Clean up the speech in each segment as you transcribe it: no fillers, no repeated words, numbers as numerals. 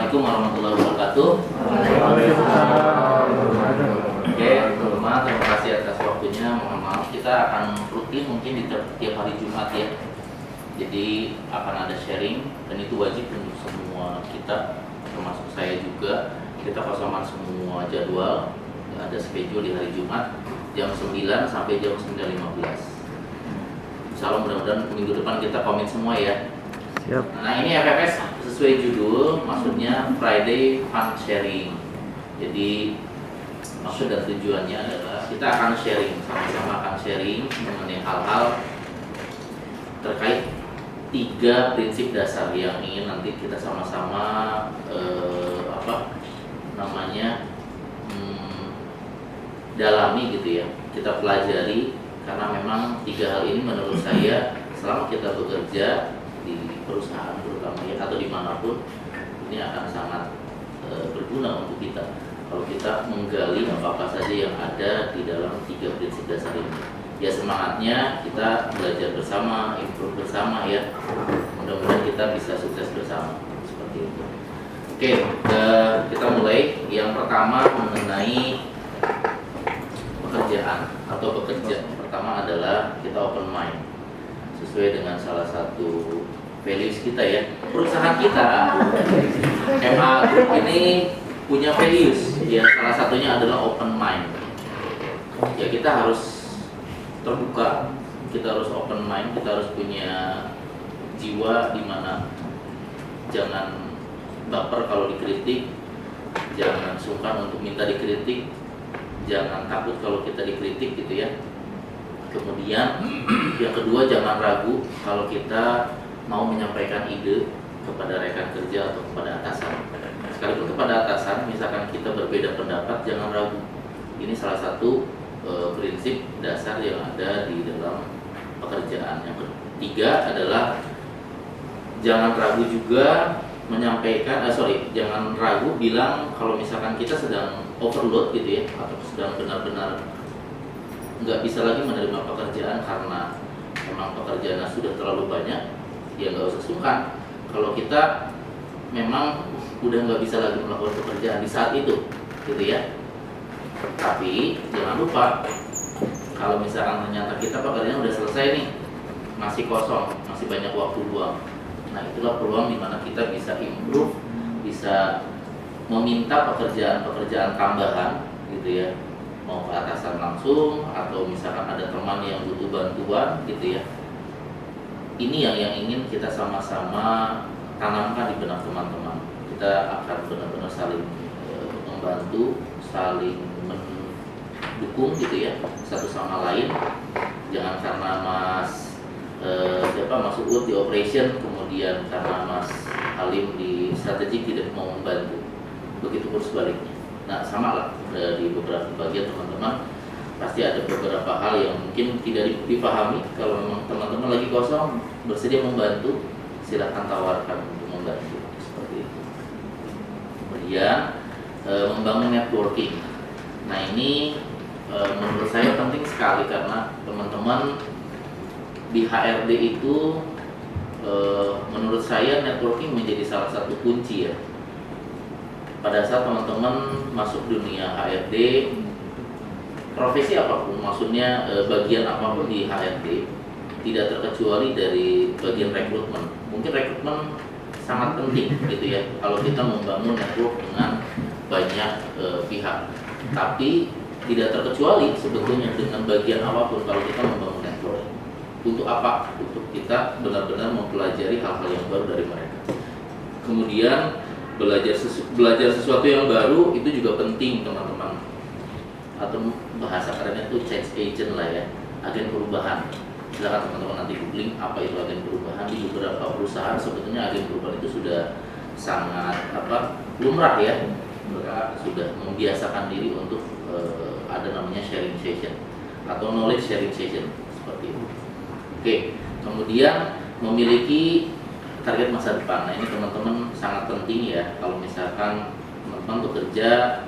Assalamualaikum warahmatullahi wabarakatuh. Oke, teman-teman, terima kasih atas waktunya. Mohon maaf, kita akan rutin mungkin di tiap hari Jumat ya. Jadi akan ada sharing dan itu wajib untuk semua kita, termasuk saya juga. Kita kosongkan semua jadwal, ada schedule di hari Jumat jam 9 sampai jam 9.15. Insyaallah mudah-mudahan minggu depan kita komit semua ya. Siap. Nah ini FFS sesuai judul, maksudnya Friday Fun Sharing. Jadi maksud dan tujuannya adalah kita akan sharing, sama-sama akan sharing mengenai hal-hal terkait 3 prinsip dasar yang ingin nanti kita sama-sama dalami gitu ya, kita pelajari, karena memang 3 hal ini menurut saya selama kita bekerja di perusahaan terutama ya atau dimanapun ini akan sangat berguna untuk kita kalau kita menggali apa saja yang ada di dalam 3 prinsip dasar ini. Ya semangatnya kita belajar bersama, improve bersama ya, mudah-mudahan kita bisa sukses bersama seperti itu. Oke, kita mulai. Yang pertama mengenai pekerjaan atau bekerja. Pertama adalah kita open mind sesuai dengan salah satu values kita ya. Perusahaan kita MA Group ini punya values ya, salah satunya adalah open mind. Ya kita harus terbuka, kita harus open mind, kita harus punya jiwa di mana jangan baper kalau dikritik, jangan sungkan untuk minta dikritik, jangan takut kalau kita dikritik gitu ya. Kemudian yang kedua, jangan ragu kalau kita mau menyampaikan ide kepada rekan kerja atau kepada atasan. Sekalipun kepada atasan, misalkan kita berbeda pendapat, jangan ragu. Ini salah satu prinsip dasar yang ada di dalam pekerjaan. Yang ketiga adalah jangan ragu juga menyampaikan, jangan ragu bilang kalau misalkan kita sedang overload gitu ya, atau sedang benar-benar nggak bisa lagi menerima pekerjaan karena memang pekerjaannya sudah terlalu banyak, ya nggak usah sungkan. Kalau kita memang udah nggak bisa lagi melakukan pekerjaan di saat itu, gitu ya. Tapi jangan lupa kalau misalkan ternyata kita pekerjaan udah selesai nih, masih kosong, masih banyak waktu luang. Nah itulah peluang dimana kita bisa improve, bisa meminta pekerjaan-pekerjaan tambahan gitu ya, mau ke atasan langsung atau misalkan ada teman yang butuh bantuan gitu ya. Ini yang ingin kita sama-sama tanamkan di benak teman-teman. Kita akan benar-benar saling membantu, saling mendukung gitu ya, satu sama lain. Jangan karena Mas Uud di operation, kemudian karena Mas Halim di strategi tidak mau membantu. Begitu pun sebaliknya. Nah sama lah, di beberapa bagian teman-teman pasti ada beberapa hal yang mungkin tidak dipahami. Kalau memang teman-teman lagi kosong, bersedia membantu, silahkan tawarkan untuk membantu seperti itu. Kemudian membangun networking. Nah ini menurut saya penting sekali karena teman-teman di HRD itu menurut saya networking menjadi salah satu kunci ya. Pada saat teman-teman masuk dunia HRD, profesi apapun, maksudnya bagian apapun di HRD, tidak terkecuali dari bagian rekrutmen. Mungkin rekrutmen sangat penting gitu ya, kalau kita membangun network dengan banyak pihak. Tapi tidak terkecuali sebetulnya dengan bagian apapun kalau kita membangun network. Untuk apa? Untuk kita benar-benar mempelajari hal-hal yang baru dari mereka. Kemudian belajar sesuatu yang baru itu juga penting teman-teman. Atau bahasa kerennya itu change agent lah ya, agen perubahan. Silakan teman-teman nanti googling apa itu agen perubahan. Di beberapa perusahaan sebetulnya agen perubahan itu sudah sangat lumrah ya. Mereka sudah membiasakan diri untuk ada namanya sharing session atau knowledge sharing session seperti itu. Oke, kemudian memiliki target masa depan. Nah ini teman-teman sangat penting ya. Kalau misalkan teman-teman bekerja,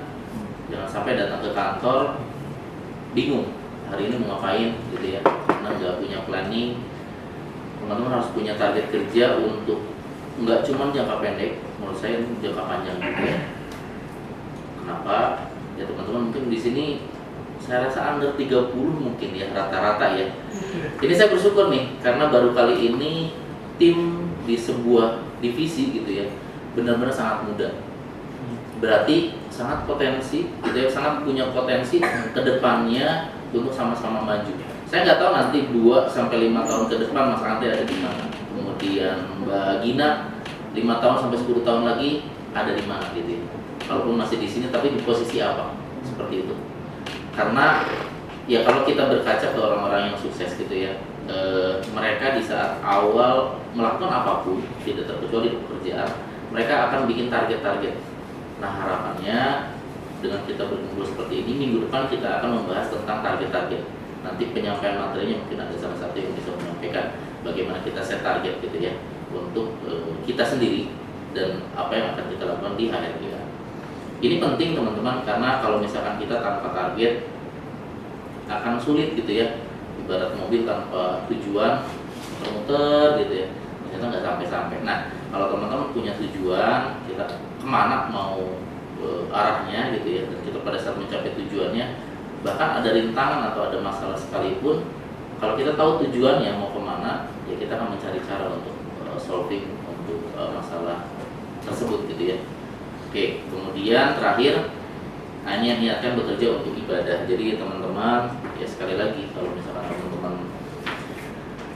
jangan sampai datang ke kantor bingung hari ini mau ngapain gitu ya, karena nggak punya planning. Teman-teman harus punya target kerja untuk nggak cuma jangka pendek, menurut saya ini jangka panjang juga. Kenapa? Ya teman-teman mungkin di sini saya rasa under 30 mungkin ya rata-rata ya. Ini saya bersyukur nih karena baru kali ini tim di sebuah divisi gitu ya benar-benar sangat muda. Berarti sangat potensi, gitu ya, sangat punya potensi ke depannya untuk sama-sama maju. Saya nggak tahu nanti 2 sampai 5 tahun ke depan Mas Ante ada di mana. Kemudian Mbak Gina 5 tahun sampai 10 tahun lagi ada di mana gitu ya. Kalaupun masih di sini tapi di posisi apa? Seperti itu. Karena ya kalau kita berkaca ke orang-orang yang sukses gitu ya, mereka di saat awal melakukan apapun, tidak terkecuali di pekerjaan, mereka akan bikin target-target. Nah harapannya dengan kita berkumpul seperti ini, minggu depan kita akan membahas tentang target-target. Nanti penyampaian materinya mungkin ada salah satu yang bisa menyampaikan bagaimana kita set target gitu ya untuk kita sendiri dan apa yang akan kita lakukan di HRG. Ini penting teman-teman karena kalau misalkan kita tanpa target akan sulit gitu ya. Ibarat mobil tanpa tujuan muter-muter gitu ya, ternyata nggak sampai-sampai. Nah kalau teman-teman punya tujuan, kita kemana mau arahnya gitu ya, dan kita pada saat mencapai tujuannya, bahkan ada rintangan atau ada masalah sekalipun, kalau kita tahu tujuannya mau kemana, ya kita akan mencari cara untuk solving untuk masalah tersebut gitu ya. Oke, kemudian terakhir, hanya niatkan bekerja untuk ibadah. Jadi teman-teman, ya sekali lagi kalau misalkan teman-teman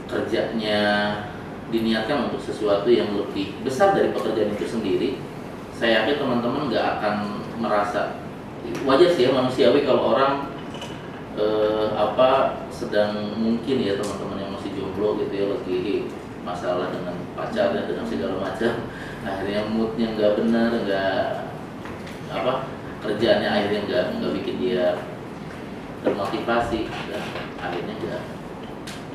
kerjanya diniatkan untuk sesuatu yang lebih besar dari pekerjaan itu sendiri, saya yakin teman-teman nggak akan merasa wajar sih ya manusiawi kalau orang sedang mungkin ya teman-teman yang masih jomblo gitu ya lagi masalah dengan pacar dan dengan segala macam, akhirnya moodnya nggak benar, nggak kerjaannya akhirnya nggak bikin dia termotivasi dan akhirnya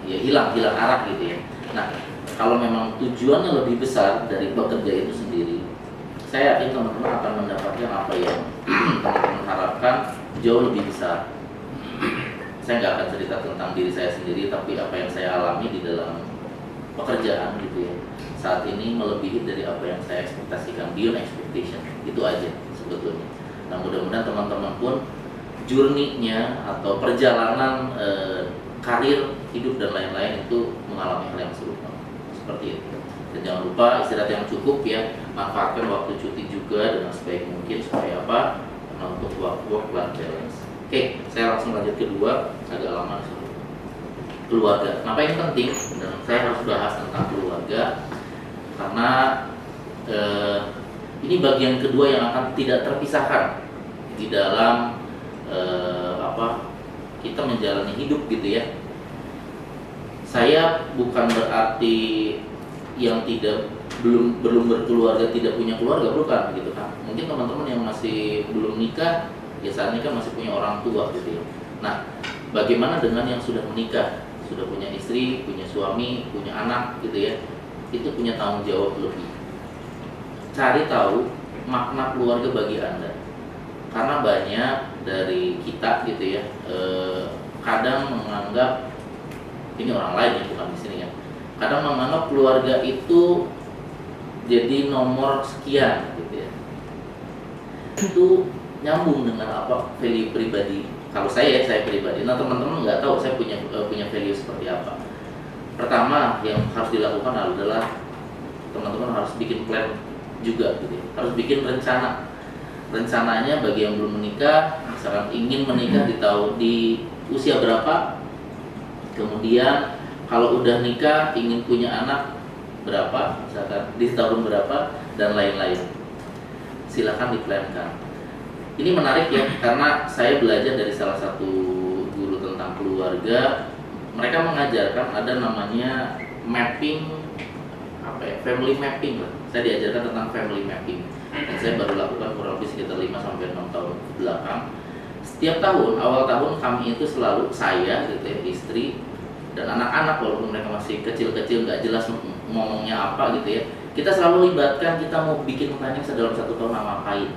hilang arah gitu ya. Nah kalau memang tujuannya lebih besar dari pekerja itu sendiri, saya yakin teman-teman akan mendapatkan apa yang teman-teman harapkan jauh lebih besar. Saya nggak akan cerita tentang diri saya sendiri, tapi apa yang saya alami di dalam pekerjaan gitu ya saat ini melebihi dari apa yang saya ekspektasikan, beyond expectation, itu aja sebetulnya. Nah mudah-mudahan teman-teman pun journey-nya atau perjalanan karir, hidup dan lain-lain itu mengalami hal yang serupa seperti itu. Dan jangan lupa istirahat yang cukup ya, manfaatkan waktu cuti juga dengan sebaik mungkin supaya apa? Karena untuk work-life balance. Oke, saya langsung lanjut kedua, agak lama keluarga. Kenapa ini penting? Dan saya harus bahas tentang keluarga karena ini bagian kedua yang akan tidak terpisahkan di dalam kita menjalani hidup gitu ya. Saya bukan berarti yang belum berkeluarga tidak punya keluarga, bukan gitu kan. Mungkin teman-teman yang masih belum nikah, ya saat nikah masih punya orang tua gitu ya. Nah, bagaimana dengan yang sudah menikah, sudah punya istri, punya suami, punya anak gitu ya, itu punya tanggung jawab lebih. Cari tahu makna keluarga bagi Anda, karena banyak dari kita gitu ya, kadang menganggap ini orang lain ya, bukan di sini ya. Kadang menganggap keluarga itu jadi nomor sekian gitu ya. Itu nyambung dengan apa value pribadi. Kalau saya pribadi, nah teman-teman nggak tahu saya punya value seperti apa. Pertama yang harus dilakukan adalah teman-teman harus bikin plan juga gitu ya. Harus bikin rencana. Rencananya bagi yang belum menikah, misalkan ingin menikah di usia berapa, kemudian kalau udah nikah ingin punya anak berapa, misalkan di tahun berapa dan lain-lain. Silakan diplankan. Ini menarik ya, karena saya belajar dari salah satu guru tentang keluarga. Mereka mengajarkan ada namanya mapping, family mapping lah. Saya diajarkan tentang family mapping. Dan saya baru lakukan kurang lebih sekitar 5-6 tahun ke belakang. Setiap tahun, awal tahun kami itu selalu saya gitu ya, istri dan anak-anak walaupun mereka masih kecil-kecil nggak jelas ngomongnya apa gitu ya, kita selalu libatkan, kita mau bikin planning dalam 1 tahun mau ngapain,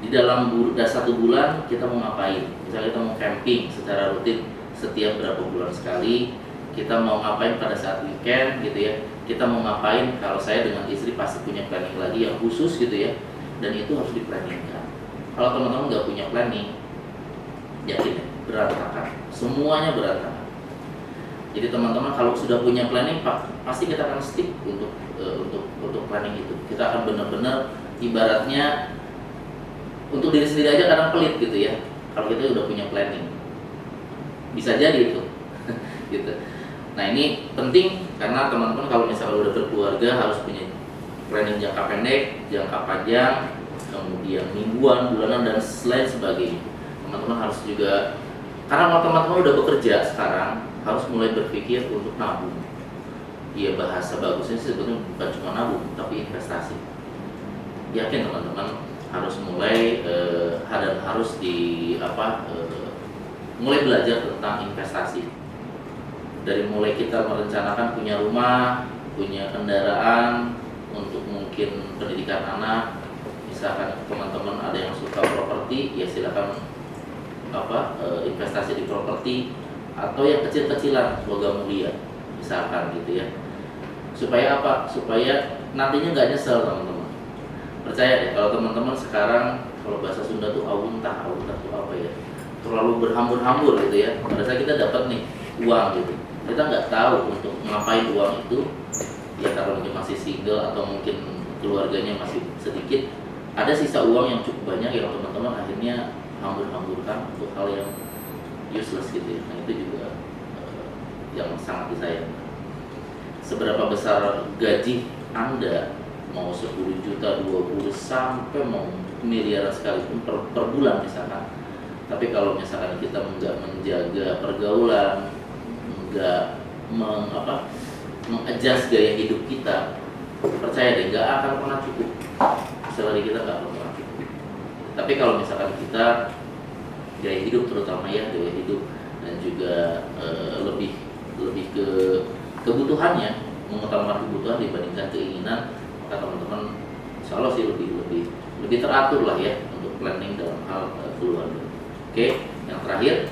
di dalam 1 bulan kita mau ngapain. Misalnya kita mau camping secara rutin setiap berapa bulan sekali, kita mau ngapain pada saat weekend gitu ya, kita mau ngapain. Kalau saya dengan istri pasti punya planning lagi yang khusus gitu ya, dan itu harus diplanningkan. Kalau teman-teman nggak punya planning, yakin ya, berantakan, semuanya berantakan. Jadi teman-teman kalau sudah punya planning, pasti kita akan stick untuk planning itu. Kita akan benar-benar ibaratnya untuk diri sendiri aja kadang pelit gitu ya. Kalau kita udah punya planning, bisa jadi itu, gitu. Nah ini penting karena teman-teman kalau misalnya udah berkeluarga harus punya planning jangka pendek, jangka panjang, kemudian mingguan, bulanan, dan lain sebagainya. Teman-teman harus juga, karena kalau teman-teman udah bekerja sekarang, harus mulai berpikir untuk nabung. Iya, bahasa bagusnya sih sebetulnya bukan cuma nabung, tapi investasi. Yakin teman-teman harus mulai harus mulai belajar tentang investasi. Dari mulai kita merencanakan punya rumah, punya kendaraan untuk mungkin pendidikan anak. Misalkan teman-teman ada yang suka properti, ya silakan investasi di properti, atau yang kecil-kecilan semoga mulia misalkan gitu ya. Supaya apa? Supaya nantinya nggak nyesel teman-teman. Percaya deh, kalau teman-teman sekarang, kalau bahasa Sunda tuh awuntah tuh apa ya, terlalu berhambur-hambur gitu ya. Pada saat kita dapat nih uang gitu, kita nggak tahu untuk ngapain uang itu ya, karena mungkin masih single atau mungkin keluarganya masih sedikit, ada sisa uang yang cukup banyak yang teman-teman akhirnya hambur-hamburkan untuk hal yang useless gitu ya. Nah itu juga yang sangat disayangkan. Seberapa besar gaji Anda, mau 10 juta, 20 sampai mau miliaran sekalipun per bulan misalkan, tapi kalau misalkan kita nggak menjaga pergaulan, nggak mengadjust gaya hidup kita, percaya deh nggak akan pernah cukup. Salary kita nggak akan pernah cukup. Tapi kalau misalkan kita gaya hidup, terutama ya gaya hidup, dan juga lebih ke kebutuhannya, mengutamakan kebutuhan dibandingkan keinginan, maka teman-teman insya Allah sih lebih teratur lah ya untuk planning dalam hal keluarga. Oke, yang terakhir.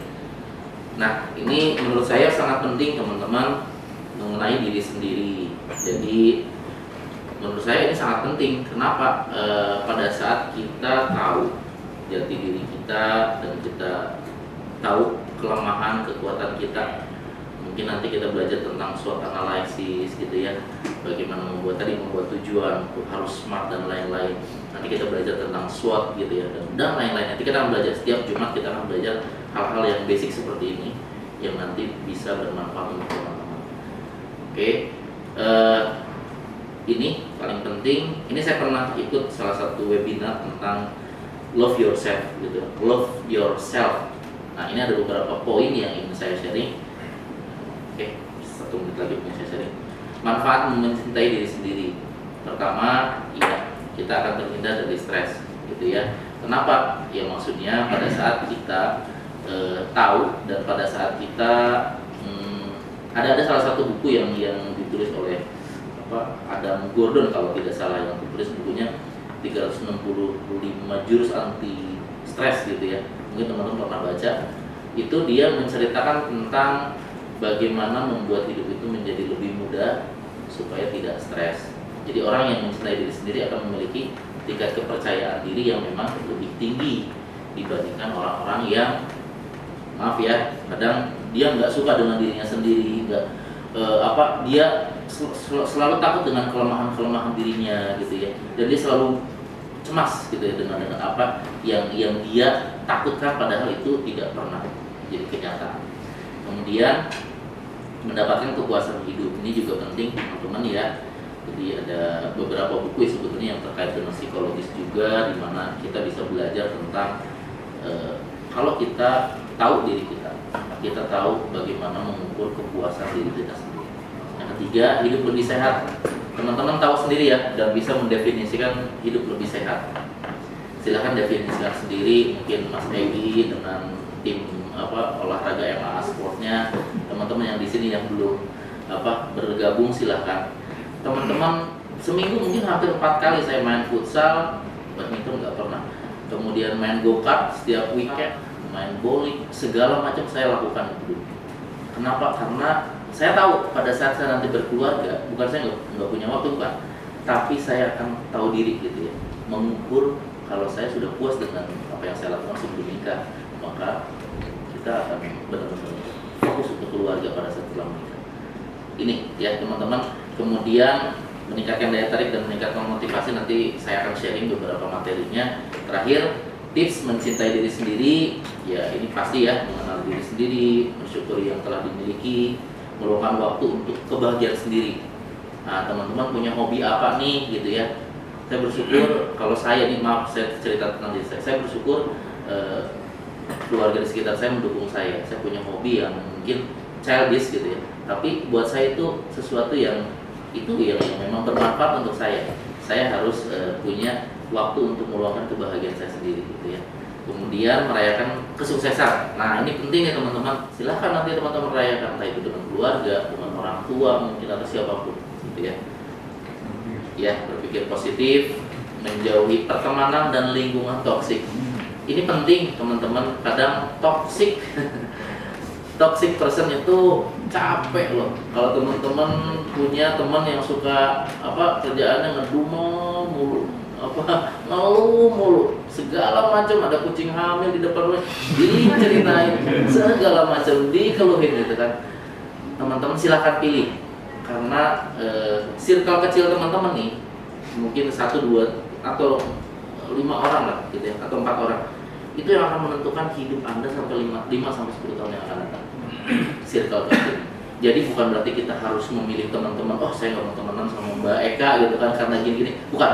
Nah, ini menurut saya sangat penting teman-teman mengenai diri sendiri. Jadi menurut saya ini sangat penting. Kenapa? Pada saat kita tahu jati diri kita dan kita tahu kelemahan, kekuatan kita, mungkin nanti kita belajar tentang SWOT analisis gitu ya. Bagaimana membuat tujuan, harus smart dan lain-lain. Nanti kita belajar tentang SWOT gitu ya, dan lain-lain. Nanti kita akan belajar, setiap Jumat kita akan belajar hal-hal yang basic seperti ini yang nanti bisa bermanfaat untuk teman-teman. Oke, ini paling penting. Ini saya pernah ikut salah satu webinar tentang love yourself gitu, love yourself. Nah ini ada beberapa poin yang ingin saya sharing. Oke, 1 menit lagi ingin saya sharing. Manfaat mencintai diri sendiri. Pertama, ya kita akan terhindar dari stres gitu ya. Kenapa? Ya maksudnya pada saat kita tahu, dan pada saat kita ada salah satu buku yang ditulis oleh Adam Gordon kalau tidak salah, yang ditulis bukunya 365 jurus anti stres gitu ya. Mungkin teman-teman pernah baca. Itu dia menceritakan tentang bagaimana membuat hidup itu menjadi lebih mudah supaya tidak stres. Jadi orang yang mencintai diri sendiri akan memiliki tingkat kepercayaan diri yang memang lebih tinggi dibandingkan orang-orang yang, maaf ya, kadang dia nggak suka dengan dirinya sendiri, dia selalu takut dengan kelemahan dirinya gitu ya, dan dia selalu cemas gitu ya dengan apa yang dia takutkan, padahal itu tidak pernah jadi kenyataan. Kemudian mendapatkan kepuasan hidup, ini juga penting teman-teman ya. Jadi ada beberapa buku sebetulnya yang terkait dengan psikologis juga, di mana kita bisa belajar tentang kalau kita tahu diri kita tahu bagaimana mengukur kepuasan diri kita sendiri. Yang ketiga, hidup lebih sehat. Teman-teman tahu sendiri ya, dan bisa mendefinisikan hidup lebih sehat. Silahkan definisikan sendiri, mungkin Mas Egi dengan tim olahraga MA Sportnya, teman-teman yang di sini yang belum bergabung silahkan. Teman-teman, seminggu mungkin hampir 4 kali saya main futsal, badminton nggak pernah. Kemudian main go-kart setiap weekend, main bowling, segala macam saya lakukan itu. Kenapa? Karena Saya tahu pada saat saya nanti berkeluarga, bukan saya nggak punya waktu, bukan, tapi saya akan tahu diri gitu ya, mengukur kalau saya sudah puas dengan apa yang saya lakukan sebelum nikah, maka kita akan benar-benar fokus untuk keluarga pada saat setelah menikah. Ini ya teman-teman. Kemudian meningkatkan daya tarik dan meningkatkan motivasi, nanti saya akan sharing beberapa materinya. Terakhir, tips mencintai diri sendiri. Ya ini pasti ya, mengenal diri sendiri, mensyukuri yang telah dimiliki, meluangkan waktu untuk kebahagiaan sendiri. Nah teman-teman punya hobi apa nih gitu ya. Saya bersyukur kalau saya nih, maaf saya cerita tentang diri saya bersyukur keluarga di sekitar saya mendukung saya. Saya punya hobi yang mungkin childish gitu ya, tapi buat saya itu sesuatu yang memang bermanfaat untuk saya. Saya harus punya waktu untuk meluangkan kebahagiaan saya sendiri gitu ya. Kemudian merayakan kesuksesan. Nah ini penting ya teman-teman. Silahkan nanti teman-teman merayakan, entah itu dengan keluarga, dengan orang tua mungkin, atau siapapun gitu ya. Ya, berpikir positif, menjauhi pertemanan dan lingkungan toksik. Ini penting teman-teman. Kadang toxic person itu capek loh. Kalau teman-teman punya teman yang suka kerjaannya ngedumel mulu, ngeluh mulu, segala macam, ada kucing hamil di depan lu, diceritain segala macam, dikeluhin gitu kan. Teman-teman silahkan pilih, karena circle kecil teman-teman nih mungkin 1, 2 atau 5 orang lah gitu ya, atau 4 orang, itu yang akan menentukan hidup Anda sampai 5 sampai 10 tahun yang akan datang. Circle kecil. Jadi bukan berarti kita harus memilih teman-teman, oh saya nggak mau temenan sama Mbak Eka gitu kan karena gini-gini. Bukan.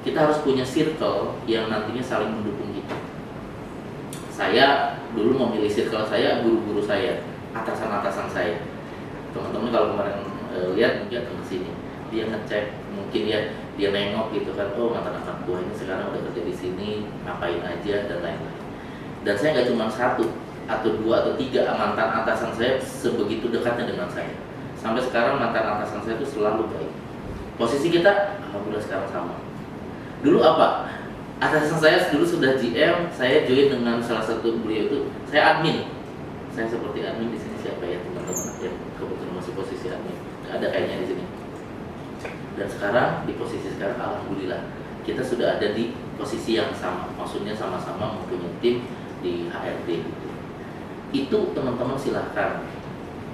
Kita harus punya circle yang nantinya saling mendukung kita. Saya dulu memilih circle saya, guru-guru saya, atasan-atasan saya. Teman-teman kalau kemarin lihat mungkin datang ke sini, dia ngecek, mungkin dia nengok gitu kan, oh mantan-mantan gua ini sekarang udah kerja di sini, ngapain aja dan lain-lain. Dan saya nggak cuma 1 atau 2 atau 3 mantan atasan saya sebegitu dekatnya dengan saya. Sampai sekarang mantan atasan saya itu selalu baik. Posisi kita alhamdulillah sekarang sama. Dulu apa? Atasan saya dulu sudah GM, saya join dengan salah satu beliau itu, saya admin. Saya seperti admin di sini, siapa ya teman-teman yang kebetulan masih posisi admin? Ada kayaknya di sini. Dan sekarang di posisi sekarang alhamdulillah kita sudah ada di posisi yang sama, maksudnya sama-sama mempunyai tim di HRD gitu. Itu teman-teman silahkan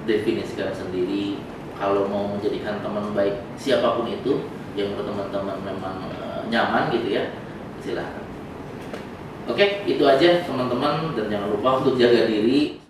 definisikan sendiri. Kalau mau menjadikan teman baik siapapun itu yang menurut teman-teman memang nyaman gitu ya, silahkan. Oke, itu aja teman-teman, dan jangan lupa untuk jaga diri.